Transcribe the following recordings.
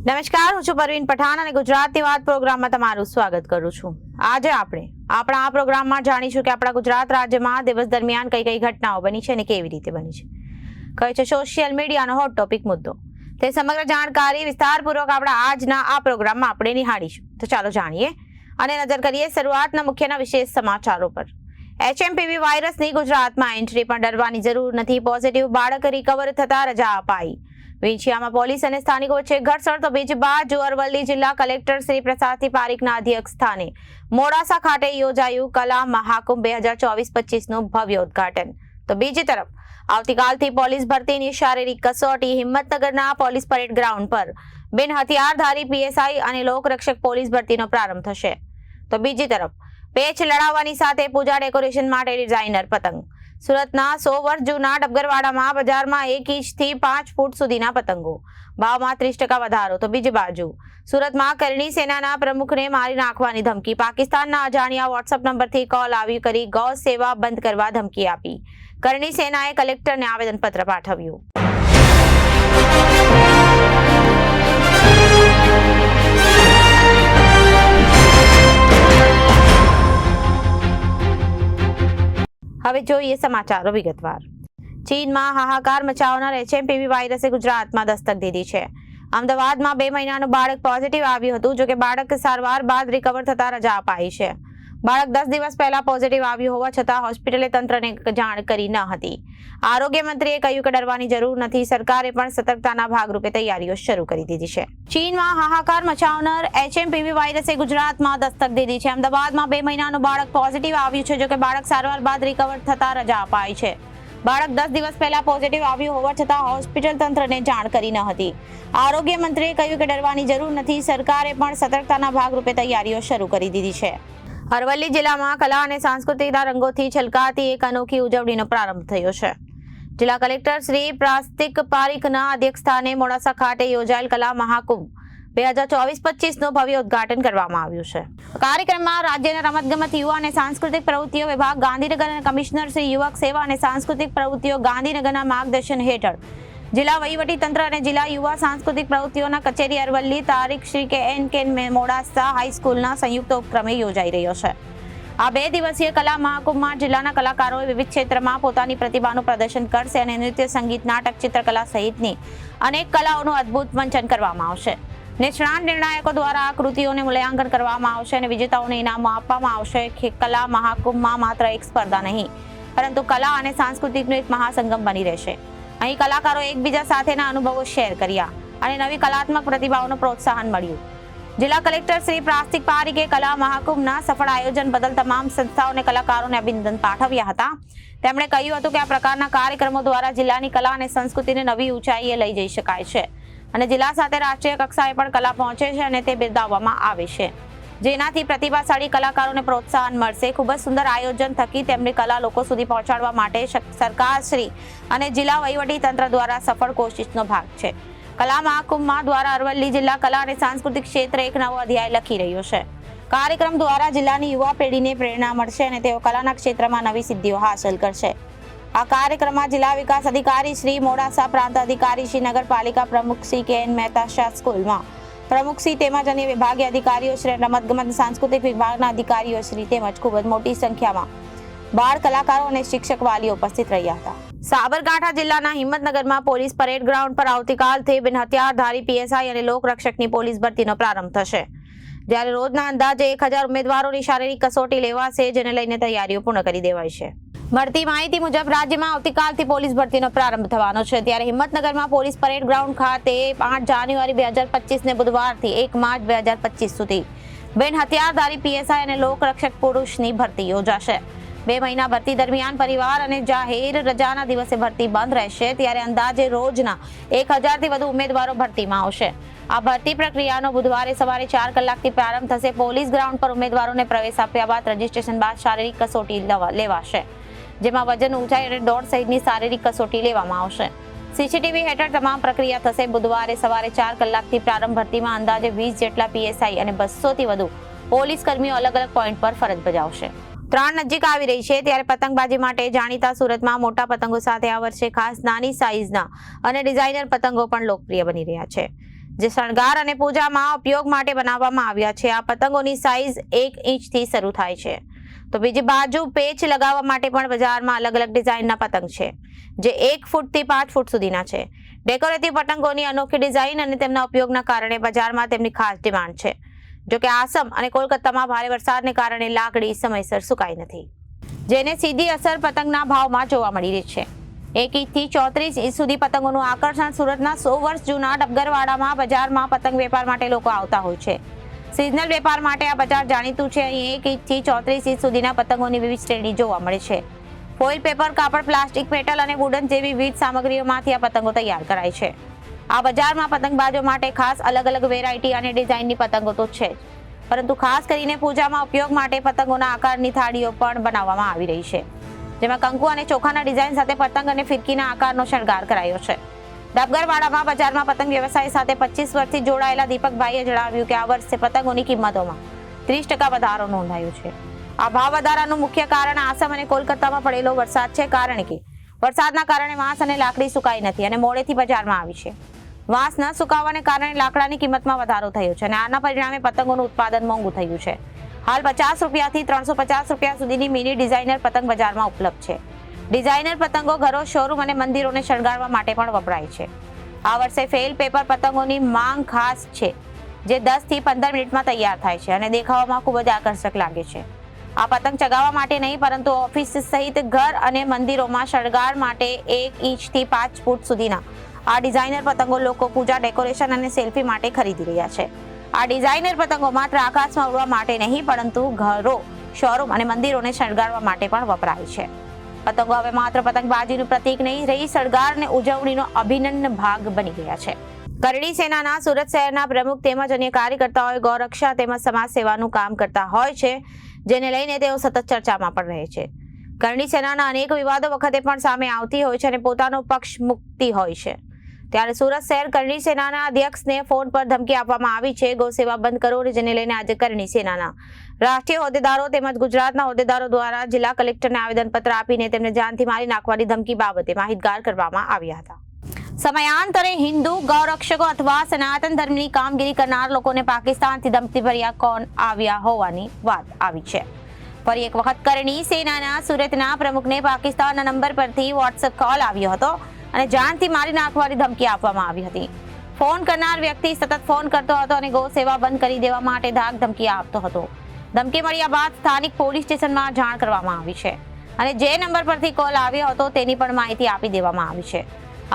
નમસ્કાર, હું છું પરવીન પઠાણ અને ગુજરાતની વાત પ્રોગ્રામમાં તમારું સ્વાગત કરું છું। આજે આપણે આપણા આ પ્રોગ્રામમાં જાણીશું કે આપણા ગુજરાત રાજ્યમાં દિવસ દરમિયાન કઈ કઈ ઘટનાઓ બની છે અને કેવી રીતે બની છે, કઈ છે સોશિયલ મીડિયાનો હોટ ટોપિક મુદ્દો। તે સમગ્ર જાણકારી વિસ્તારપૂર્વક આપણા આજના આ પ્રોગ્રામમાં આપણે નિહાળીશું। તો ચાલો જાણીએ અને નજર કરીએ શરૂઆતના મુખ્યના વિશેષ સમાચારો પર। HMPV વાયરસની ગુજરાતમાં એન્ટ્રી, પણ ડરવાની જરૂર નથી, પોઝિટિવ બાળક રિકવર થતા રજા અપાઈ। વિંછિયામાં પોલીસ અને સ્થાનિકો વચ્ચે ઘર્ષણ। તો બીજી બાજુ અરવલ્લી જિલ્લા કલેક્ટર શ્રી પ્રસાદસિંહ પારીખના અધ્યક્ષ સ્થાને મોડાસા ખાતે યોજાયું કલા મહાકુંભ 2024-25નું ભવ્ય ઉદ્ઘાટન। તો બીજી તરફ આવતીકાલથી પોલીસ ભરતીની શારીરિક કસોટી હિંમતનગરના પોલીસ પરેડ ગ્રાઉન્ડ પર બિન હથિયારધારી PSI અને લોકરક્ષક પોલીસ ભરતીનો પ્રારંભ થશે। તો બીજી તરફ પેચ લડાવવાની સાથે પૂજા ડેકોરેશન માટે ડિઝાઇનર પતંગ। સુરતના 100 વર્ષ જૂના ડબગરવાડામાં બજારમાં 1 ઇંચથી 5 ફૂટ સુધીના પતંગો, ભાવમાં 30% વધારો। તો બીજી બાજુ સુરતમાં કરણી સેનાના પ્રમુખને મારી નાખવાની ધમકી, પાકિસ્તાનના અજાણ્યા વોટ્સએપ નંબરથી કોલ આવી કરી ગૌ સેવા બંધ કરવા ધમકી આપી। કરણી સેનાએ કલેક્ટરને આવેદનપત્ર પાઠવ્યું। હવે જોઈએ સમાચારો વિગતવાર। ચીનમાં હાહાકાર મચાવનાર HMPV વાયરસે ગુજરાતમાં દસ્તક દીધી છે। અમદાવાદમાં 2 મહિનાનું બાળક પોઝિટિવ આવ્યું હતું, જો કે બાળક સારવાર બાદ રિકવર થતા રજા અપાઈ છે। બાળક 10 દિવસ પહેલા પોઝિટિવ આવ્યું હોવા છતાં હોસ્પિટલે તંત્રને જાણ કરી ન હતી। આરોગ્ય મંત્રીએ કહ્યું કે ડરવાની જરૂર નથી, સરકારે પણ સતર્કતાના ભાગરૂપે તૈયારીઓ શરૂ કરી દીધી છે। ચીનમાં હાહાકાર મચાવનાર HMPV વાયરસે ગુજરાતમાં દસ્તક દીધી છે। અમદાવાદમાં 2 મહિનાનું બાળક પોઝિટિવ આવ્યું છે, જો કે બાળક સારવાર બાદ રિકવર થતા રજા અપાઈ છે। બાળક 10 દિવસ પહેલા પોઝિટિવ આવ્યું હોવા છતાં હોસ્પિટલ તંત્રને જાણ કરી ન હતી। આરોગ્ય મંત્રીએ કહ્યું કે ડરવાની જરૂર નથી, સરકારે પણ સતર્કતાના ભાગરૂપે તૈયારીઓ શરૂ કરી દીધી છે। અરવલ્લી જિલ્લામાં કલા અને સાંસ્કૃતિકના રંગોથી છલકાતી એક અનોખી ઉજવણીનો પ્રારંભ થયો છે। જિલ્લા કલેક્ટર શ્રી પ્રસાદસિંહ પારીખના અધ્યક્ષસ્થાને મોડાસા ખાતે યોજાયેલ કલા મહાકુંભ 2024-25નું ભવ્ય ઉદ્ઘાટન કરવામાં આવ્યું છે। કાર્યક્રમમાં રાજ્યના રમતગમત, યુવા અને સાંસ્કૃતિક પ્રવૃત્તિઓ વિભાગ ગાંધીનગર અને કમિશનર શ્રી યુવક સેવા અને સાંસ્કૃતિક પ્રવૃત્તિઓ ગાંધીનગરના માર્ગદર્શન હેઠળ જિલ્લા વહીવટી તંત્ર અને જિલ્લા યુવા સાંસ્કૃતિક પ્રવૃત્તિઓના કચેરી અરવલ્લી તારીખ શ્રી KN મોડાસા હાઈસ્કૂલના સંયુક્ત ઉપક્રમે યોજાઈ રહ્યો છે। આ 2 દિવસીય કલા મહાકુંભમાં જિલ્લાના કલાકારોએ વિવિધ ક્ષેત્રમાં પોતાની પ્રતિભાનું પ્રદર્શન કરશે અને નૃત્ય, સંગીત, નાટક, ચિત્રકલા સહિતની અનેક કલાઓનું અદ્ભુત મંચન કરવામાં આવશે। નિષ્ણાત નિર્ણાયકો દ્વારા આ કૃતિઓને મૂલ્યાંકન કરવામાં આવશે અને વિજેતાઓને ઇનામો આપવામાં આવશે। કલા મહાકુંભમાં માત્ર એક સ્પર્ધા નહીં, પરંતુ કલા અને સંસ્કૃતિનો એક મહાસંગમ બની રહેશે। અહીં કલાકારો એકબીજા સાથેના અનુભવો શેર કર્યા અને નવી કલાત્મક પ્રતિભાઓને પ્રોત્સાહન મળ્યું। જિલ્લા કલેક્ટર શ્રી પ્રસાદસિંહ પારીખે કલા મહાકુંભના સફળ આયોજન બદલ તમામ સંસ્થાઓ અને કલાકારોને અભિનંદન પાઠવ્યા હતા। તેમણે કહ્યું હતું કે આ પ્રકારના કાર્યક્રમો દ્વારા જિલ્લાની કલા અને સંસ્કૃતિને નવી ઊંચાઈએ લઈ જઈ શકાય છે અને જિલ્લા સાથે રાષ્ટ્રીય કક્ષાએ પણ કલા પહોંચે છે અને તે બિરદાવવામાં આવે છે, જેનાથી પ્રતિભાશાળી કલાકારોને પ્રોત્સાહન મળશે। ખૂબ જ સુંદર આયોજન થકી તેમની કલા લોકો સુધી પહોંચાડવા માટે સરકારશ્રી અને જિલ્લા વહીવટી તંત્ર દ્વારા સફળ કોશિશનો ભાગ છે। કલા મહાકુંભમાં દ્વારા અરવલ્લી જિલ્લા કલા અને સાંસ્કૃતિક ક્ષેત્રે એક નવો અધ્યાય લખી રહ્યો છે। કાર્યક્રમ દ્વારા જિલ્લાની યુવા પેઢીને પ્રેરણા મળશે અને તેઓ કલાના ક્ષેત્રમાં નવી સિદ્ધિઓ હાંસલ કરશે। આ કાર્યક્રમમાં જિલ્લા વિકાસ અધિકારી શ્રી મોડાસા, પ્રાંત અધિકારી શ્રી, નગરપાલિકા પ્રમુખ શ્રી KN મહેતા શાહ સ્કૂલમાં પ્રમુખ શ્રી તેમજ અન્ય વિભાગીય અધિકારીઓ શ્રી, રમતગમત સાંસ્કૃતિક વિભાગના અધિકારીઓ શ્રી તેમજ ખૂબ જ મોટી સંખ્યામાં બાળ કલાકારો અને શિક્ષક વાલીઓ ઉપસ્થિત રહ્યા હતા। સાબરકાંઠા જિલ્લાના હિંમતનગરમાં પોલીસ પરેડ ગ્રાઉન્ડ પર આવતીકાલથી બિન હથિયારધારી PSI અને લોકરક્ષકની પોલીસ ભરતીનો પ્રારંભ થશે, જ્યારે રોજના અંદાજે 1000 ઉમેદવારોની શારીરિક કસોટી લેવાશે, જેને લઈને તૈયારીઓ પૂર્ણ કરી દેવાઈ છે। મળતી માહિતી મુજબ રાજ્યમાં આવતીકાલથી પોલીસ ભરતીનો પ્રારંભ થવાનો છે, ત્યારે હિંમતનગરમાં પોલીસ પરેડ ગ્રાઉન્ડ ખાતે 8 જાન્યુઆરી 2025ને બુધવારથી 1 માર્ચ 2025 સુધી બિન હથિયારધારી PSI અને લોકરક્ષક પુરુષની ભરતી યોજાશે। 2 મહિના ભરતી દરમિયાન પરિવાર અને જાહેર રજાના દિવસે ભરતી બંધ રહેશે, ત્યારે અંદાજે રોજના 1000થી વધુ ઉમેદવારો ભરતીમાં આવશે। આ ભરતી પ્રક્રિયાનો બુધવારે સવારે 4 કલાકથી પ્રારંભ થશે। પોલીસ ગ્રાઉન્ડ પર ઉમેદવારોને પ્રવેશ આપ્યા બાદ રજીસ્ટ્રેશન બાદ શારીરિક કસોટી લેવાશે, જેમાં વજન, ઊંચાઈ અને દોડ સહિતની શારીરિક કસોટી લેવામાં આવશે। CCTV હેઠળ તમામ પ્રક્રિયા થશે। બુધવારે સવારે 4 કલાકથી પ્રારંભ ભરતીમાં અંદાજે 20 જેટલા PSI અને 200થી વધુ પોલીસ કર્મીઓ અલગ અલગ પોઈન્ટ પર ફરજ બજાવશે। ત્રણ નજીક આવી રહી છે, ત્યારે પતંગબાજી માટે જાણીતા સુરતમાં મોટા પતંગો સાથે આ વર્ષે ખાસ નાની સાઈઝના અને ડિઝાઇનર પતંગો પણ લોકપ્રિય બની રહ્યા છે, જે શણગાર અને પૂજામાં ઉપયોગ માટે બનાવવામાં આવ્યા છે। આ પતંગોની સાઇઝ 1 ઇંચથી શરૂ થાય છે, તો બીજી બાજુ પેચ લગાવવા માટે પણ બજારમાં અલગ અલગ ડિઝાઇનના પતંગ છે, જે 1 ફૂટથી 5 ફૂટ સુધીના છે। ડેકોરેટિવ પતંગોની અનોખી ડિઝાઇન અને તેમના ઉપયોગના કારણે બજારમાં તેમની ખાસ ડિમાન્ડ છે। જો કે આસામ અને કોલકાતામાં ભારે વરસાદને કારણે લાકડી સમયસર સુકાઈ નથી, જેને સીધી અસર પતંગના ભાવમાં જોવા મળી રહી છે। 1 ઇંચથી 34 ઇંચ સુધી પતંગોનું આકર્ષણ સુરતના 100 વર્ષ જૂના ડબગરવાડામાં બજારમાં પતંગ વેપાર માટે લોકો આવતા હોય છે। સિઝનલ વેપાર માટે આ બજાર જાણીતું છે। અહીં 1 ઇંચથી 34 ઇંચ સુધીના પતંગોની વિવિધ શ્રેણી જોવા મળે છે। ફોઇલ, પેપર, કાપડ, પ્લાસ્ટિક, મેટલ અને વુડન જેવી વિવિધ સામગ્રીઓમાંથી આ પતંગો તૈયાર કરાય છે। આ બજારમાં પતંગબાજો માટે ખાસ અલગ અલગ વેરાયટી અને ડિઝાઇનની પતંગો તો છે જ, પરંતુ ખાસ કરીને પૂજામાં ઉપયોગ માટે પતંગોના આકારની થાળીઓ પણ બનાવવામાં આવી રહી છે, જેમાં કંકુ અને ચોખાના ડિઝાઇન સાથે પતંગ અને ફિરકીના આકારનો શણગાર કરાયો છે। ડબગરવાડામાં બજારમાં પતંગ વ્યવસાય સાથે 25 વર્ષથી જોડાયેલા દીપકભાઈએ જણાવ્યું કે આ વર્ષે પતંગોની કિંમતોમાં 30% વધારો નોંધાયો છે। આ ભાવ વધારાનું મુખ્ય કારણ આસામ અને કોલકાતામાં પડેલો વરસાદ છે, કારણ કે વરસાદના કારણે વાંસ અને લાકડી સુકાઈ નથી અને મોડેથી બજારમાં આવી છે। વાંસ ન સુકાવાને કારણે લાકડાની કિંમતમાં વધારો થયો છે અને આના પરિણામે પતંગોનું ઉત્પાદન મોંઘું થયું છે। હાલ 50 રૂપિયાથી 350 રૂપિયા સુધીની મિની ડિઝાઇનર પતંગ બજારમાં ઉપલબ્ધ છે। ડિઝાઇનર પતંગો ઘરો, શોરૂમ અને મંદિરોને શણગારવા માટે પણ વપરાય છે। આ વર્ષે ફોઇલ પેપર પતંગોની માંગ ખાસ છે, જે 10 થી 15 મિનિટમાં તૈયાર થાય છે અને દેખાવામાં ખૂબ જ આકર્ષક લાગે છે। આ પતંગ ચગાવવા માટે નહીં, પરંતુ ઓફિસ સહિત ઘર અને મંદિરોમાં શણગાર માટે 1 ઇંચથી 5 ફૂટ સુધીના આ ડિઝાઇનર પતંગો લોકો પૂજા, ડેકોરેશન અને સેલ્ફી માટે ખરીદી રહ્યા છે। આ ડિઝાઇનર પતંગો માત્ર આકાશમાં ઉડવા માટે નહીં, પરંતુ ઘરો, શોરૂમ અને મંદિરોને શણગારવા માટે પણ વપરાય છે। પતંગો હવે માત્ર પતંગબાજીનું પ્રતીક નહીં રહી, શણગાર અને ઉજવણીનો અભિન્ન ભાગ બની ગયા છે। કરણી સેનાના સુરત શહેરના પ્રમુખ તેમજ અન્ય કાર્યકર્તાઓએ ગૌરક્ષા તેમજ સમાજ સેવાનું કામ કરતા હોય છે, જેને લઈને તેઓ સતત ચર્ચામાં પણ રહે છે। કરણી સેનાના અનેક વિવાદો વખતે પણ સામે આવતી હોય છે અને પોતાનો પક્ષ મૂકતી હોય છે। ત્યારે સુરત શહેર કરણી સેનાના અધ્યક્ષને ફોન પર ધમકી આપવામાં આવી છે, ગૌ સેવા બંધ કરો, જેને લઈને આજે કરણી સેનાના રાષ્ટ્રીય હોદ્દેદારો તેમજ ગુજરાતના હોદ્દેદારો દ્વારા જિલ્લા કલેક્ટરને આવેદનપત્ર આપીને તેમને જાનથી મારી નાખવાની ધમકી બાબતે માહિતગાર કરવામાં આવ્યા હતા। સમયાંતરે હિન્દુ ગૌરક્ષકો અથવા સનાતન ધર્મની કામગીરી કરનાર લોકોને પાકિસ્તાનથી ધમકીભર્યા કોલ આવ્યા હોવાની વાત આવી છે। ફરી એક વખત કરણી સેનાના સુરતના પ્રમુખને પાકિસ્તાનના નંબર પરથી વોટ્સએપ કોલ આવ્યો હતો અને જાનથી મારી નાખવાની ધમકી આપવામાં આવી હતી। ફોન કરનાર વ્યક્તિ સતત ફોન કરતો હતો અને ગૌ સેવા બંધ કરી દેવા માટે ધાક ધમકી આપતો હતો। ધમકી મળ્યા બાદ સ્થાનિક પોલીસ સ્ટેશનમાં જાણ કરવામાં આવી છે અને જે નંબર પરથી કોલ આવ્યો હતો તેની પણ માહિતી આપી દેવામાં આવી છે।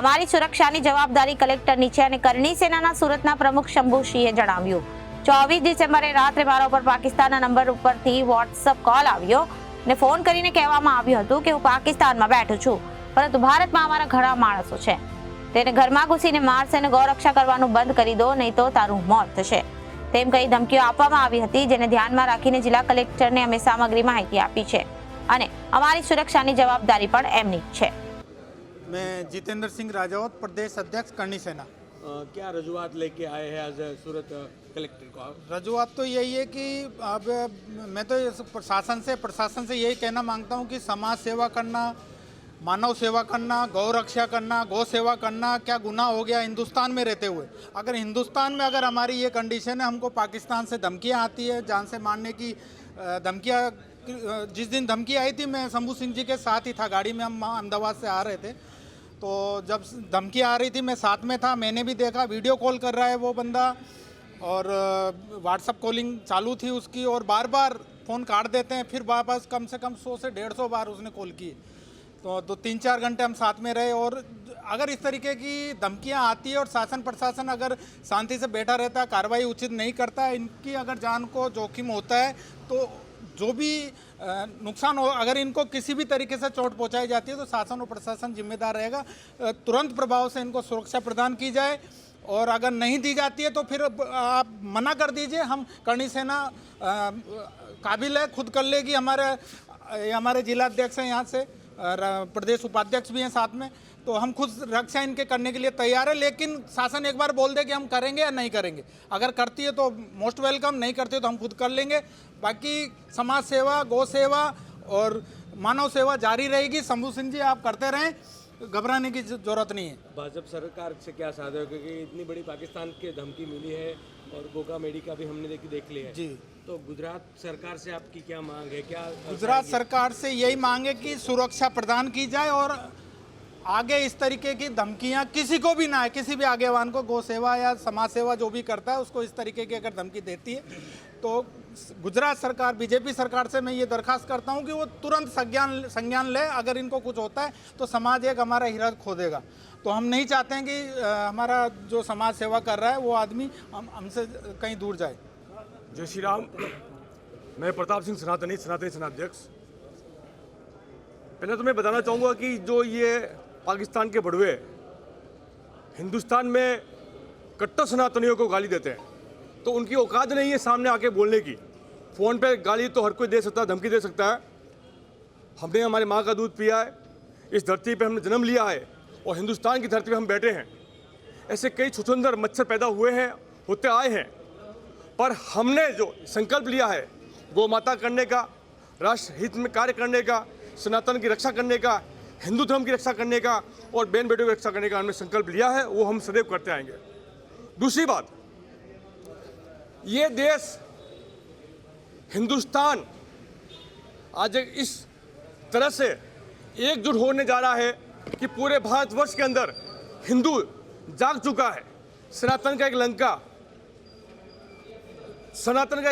અમારી સુરક્ષાની જવાબદારી કલેક્ટરની છે અને કરણી સેનાના સુરતના પ્રમુખ શંભુસિંહે જણાવ્યું, 24 ડિસેમ્બરે રાત્રે મારા ઉપર પાકિસ્તાનના નંબર ઉપરથી વોટ્સએપ કોલ આવ્યો અને ફોન કરીને કહેવામાં આવ્યું હતું કે હું પાકિસ્તાનમાં બેઠો છું, પરંતુ ભારતમાં અમારા ઘણા માણસો છે, તેને ઘરમાં ઘૂસીને મારશે અને ગૌરક્ષા કરવાનું બંધ કરી દો, નહીં તો તારું મોત થશે, તેમ કહી ધમકીઓ આપવામાં આવી હતી, જેને ધ્યાનમાં રાખીને જિલ્લા કલેક્ટરને અમે સામગ્રી માહિતી આપી છે અને અમારી સુરક્ષાની જવાબદારી પણ એમની જ છે। मैं जितेंद्र सिंह राजावत, प्रदेश अध्यक्ष करनी सेना। क्या रजूआत लेके आए हैं आज सूरत कलेक्टर को? रजूआत तो यही है कि अब मैं तो प्रशासन से यही कहना मांगता हूँ कि समाज सेवा करना, मानव सेवा करना, गौ रक्षा करना, गौ सेवा करना क्या गुनाह हो गया हिंदुस्तान में रहते हुए? अगर हिंदुस्तान में अगर हमारी ये कंडीशन है, हमको पाकिस्तान से धमकियाँ आती है, जान से मारने की धमकियाँ। जिस दिन धमकी आई थी मैं शंभू सिंह जी के साथ ही था, गाड़ी में हम अहमदाबाद से आ रहे थे, तो जब धमकी आ रही थी मैं साथ में था, मैंने भी देखा वीडियो कॉल कर रहा है वो बंदा और व्हाट्सअप कॉलिंग चालू थी उसकी, और बार बार फ़ोन काट देते हैं, फिर वापस कम से कम 100 से 150 बार उसने कॉल की। तो 3-4 घंटे हम साथ में रहे, और अगर इस तरीके की धमकियां आती है और शासन प्रशासन अगर शांति से बैठा रहता है, कार्रवाई उचित नहीं करता है, इनकी अगर जान को जोखिम होता है, तो जो भी नुकसान हो, अगर इनको किसी भी तरीके से चोट पहुंचाई जाती है तो शासन और प्रशासन जिम्मेदार रहेगा। तुरंत प्रभाव से इनको सुरक्षा प्रदान की जाए, और अगर नहीं दी जाती है तो फिर आप मना कर दीजिए। हम करणी सेना काबिल है, खुद कर लेगी। हमारे जिलाध्यक्ष हैं यहाँ से, प्रदेश उपाध्यक्ष भी हैं साथ में, तो हम खुद रक्षा इनके करने के लिए तैयार है। लेकिन शासन एक बार बोल दे कि हम करेंगे या नहीं करेंगे, अगर करती है तो मोस्ट वेलकम, नहीं करती है तो हम खुद कर लेंगे। बाकी समाज सेवा, गौ सेवा और मानव सेवा जारी रहेगी। शंभू सिंह जी आप करते रहें, घबराने की जरूरत नहीं है। भाजपा सरकार से क्या साझा है, क्योंकि इतनी बड़ी पाकिस्तान के धमकी मिली है और गोका मेडी का भी हमने देख लिया है। जी, तो गुजरात सरकार से आपकी क्या मांग है? क्या गुजरात सरकार से यही मांग है कि सुरक्षा प्रदान की जाए और आगे इस तरीके की धमकियां किसी को भी ना है, किसी भी आगेवान को, गौ सेवा या समाज सेवा जो भी करता है उसको इस तरीके की अगर धमकी देती है तो गुजरात सरकार, बीजेपी सरकार से मैं ये दरखास्त करता हूं कि वो तुरंत संज्ञान ले। अगर इनको कुछ होता है तो समाज एक हमारा हीरा खो देगा। तो हम नहीं चाहते हैं कि हमारा जो समाज सेवा कर रहा है वो आदमी हमसे कहीं दूर जाए। जय श्री राम। मैं प्रताप सिंह सनातनी सेनाध्यक्ष। पहले तो मैं बताना चाहूँगा कि जो ये पाकिस्तान के बड़वे हिंदुस्तान में कट्टर सनातनियों को गाली देते हैं तो उनकी औकात नहीं है सामने आके बोलने की। फ़ोन पे गाली तो हर कोई दे सकता है, धमकी दे सकता है। हमने हमारी माँ का दूध पिया है, इस धरती पे हमने जन्म लिया है और हिंदुस्तान की धरती पे हम बैठे हैं। ऐसे कई छुछुंदर मच्छर पैदा हुए हैं, होते आए हैं, पर हमने जो संकल्प लिया है गौ माता करने का, राष्ट्र हित में कार्य करने का, सनातन की रक्षा करने का, हिंदू धर्म की रक्षा करने का और बहन बेटों की रक्षा करने का हमने संकल्प लिया है, वो हम सदैव करते आएंगे। दूसरी बात, ये देश हिंदुस्तान आज इस तरह से एकजुट होने जा रहा है कि पूरे भारतवर्ष के अंदर हिंदू जाग चुका है। सनातन का एक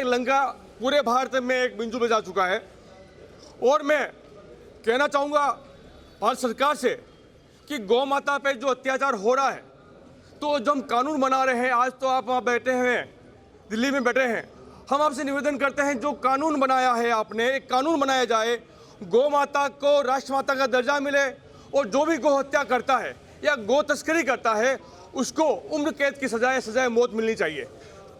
लंका पूरे भारत में एक बिंदु पे जा चुका है। और मैं कहना चाहूँगा भारत सरकार से कि गौ माता पे जो अत्याचार हो रहा है, तो जो हम कानून बना रहे हैं, आज तो आप वहाँ बैठे हैं, दिल्ली में बैठे हैं, हम आपसे निवेदन करते हैं जो कानून बनाया है आपने, एक कानून बनाया जाए, गौ माता को राष्ट्रमाता का दर्जा मिले और जो भी गौ हत्या करता है या गौ तस्करी करता है उसको उम्र कैद की सजाए मौत मिलनी चाहिए,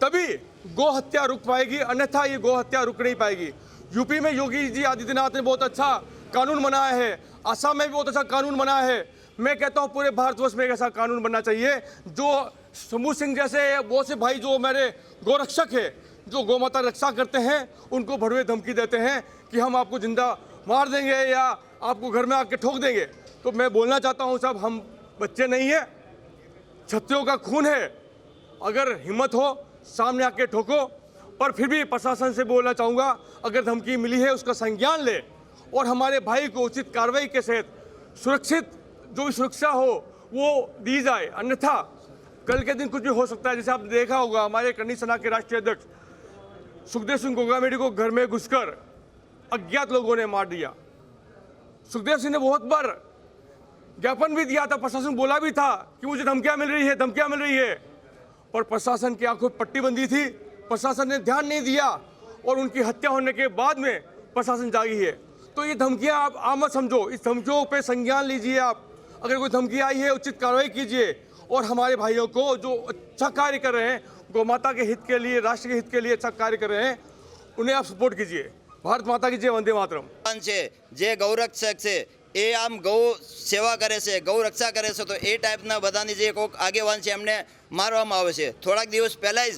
तभी गौ हत्या रुक पाएगी, अन्यथा ये गौ हत्या रुक नहीं पाएगी। यूपी में योगी जी आदित्यनाथ ने बहुत अच्छा कानून बनाया है, असम में भी बहुत अच्छा कानून बनाया है। मैं कहता हूँ पूरे भारतवर्ष में एक ऐसा कानून बनना चाहिए जो शंभू सिंह जैसे बहुत से भाई जो मेरे गौरक्षक है, जो गौ माता रक्षा करते हैं, उनको भड़वे धमकी देते हैं कि हम आपको जिंदा मार देंगे या आपको घर में आके ठोक देंगे। तो मैं बोलना चाहता हूँ साहब, हम बच्चे नहीं हैं, क्षत्रियों का खून है, अगर हिम्मत हो सामने आके ठोको। पर फिर भी प्रशासन से बोलना चाहूँगा, अगर धमकी मिली है उसका संज्ञान ले और हमारे भाई को उचित कार्रवाई के साथ सुरक्षित जो भी सुरक्षा हो वो दी जाए, अन्यथा कल के दिन कुछ भी हो सकता है। जैसे आपने देखा होगा हमारे करनी सेना के राष्ट्रीय अध्यक्ष सुखदेव सिंह गोगामेडी को घर में घुसकर अज्ञात लोगों ने मार दिया। सुखदेव सिंह ने बहुत बार ज्ञापन भी दिया था, प्रशासन बोला भी था कि मुझे धमकियां मिल रही है, पर प्रशासन की आंखों पट्टी बंदी थी, प्रशासन ने ध्यान नहीं दिया और उनकी हत्या होने के बाद में प्रशासन जागी है। तो ये धमकियां आप आमद समझो, इस धमकियों पे संज्ञान लीजिए आप। अगर कोई धमकी आई है उचित कार्रवाई कीजिए और हमारे भाइयों को जो अच्छा कार्य कर रहे हैं, गौ माता के हित के लिए, राष्ट्र के हित के लिए अच्छा कार्य कर रहे हैं, उन्हें आप सपोर्ट कीजिए। भारत माता की जय, वंदे मातरम। जे गौरक्षक છે એ આમ ગૌ સેવા કરે છે, ગૌ રક્ષા કરે છે, તો એ ટાઈપના બધાની જે કોઈક આગેવાન છે એમને મારવામાં આવે છે। થોડાક દિવસ પહેલાં જ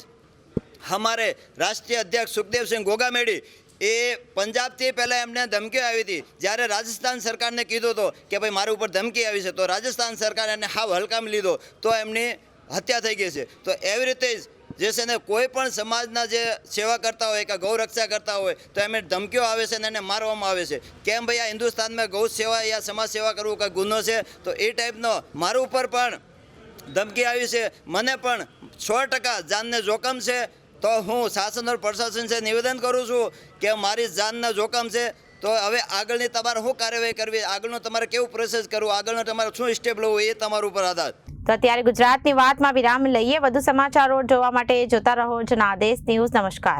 અમારે રાષ્ટ્રીય અધ્યક્ષ સુખદેવસિંહ ગોગામેડી એ પંજાબથી પહેલાં એમને ધમકી આવી હતી, જ્યારે રાજસ્થાન સરકારને કીધું હતો કે ભાઈ મારા ઉપર ધમકી આવી છે, તો રાજસ્થાન સરકારે એને હાવ હલકામાં લીધો, તો એમની હત્યા થઈ ગઈ છે। તો એવી રીતે જ જે છે ને કોઈ પણ સમાજના જે સેવા કરતા હોય કે ગૌ રક્ષા કરતા હોય તો એમને ધમકીઓ આવે છે ને એને મારવામાં આવે છે। કેમ ભાઈ આ હિન્દુસ્તાનમાં ગૌ સેવા યા સમાજ સેવા કરવું કંઈ ગુનો છે? તો એ ટાઈપનો મારા ઉપર પણ ધમકી આવી છે, મને પણ 100% જાનને જોખમ છે। તો હું શાસન और પ્રશાસન से નિવેદન કરું છું કે મારી જાનને જોખમ છે, તો હવે આગળની તમારે શું કાર્યવાહી કરવી, આગળનું તમારે કેવું પ્રોસેસ કરવું, આગળનું તમારે શું સ્ટેપ લેવું એ તમારા ઉપર આધાર। તો અત્યારે ગુજરાતની વાતમાં વિરામ લઈએ। વધુ સમાચારો જોવા માટે જોતા રહો જનાદેશ ન્યૂઝ। નમસ્કાર।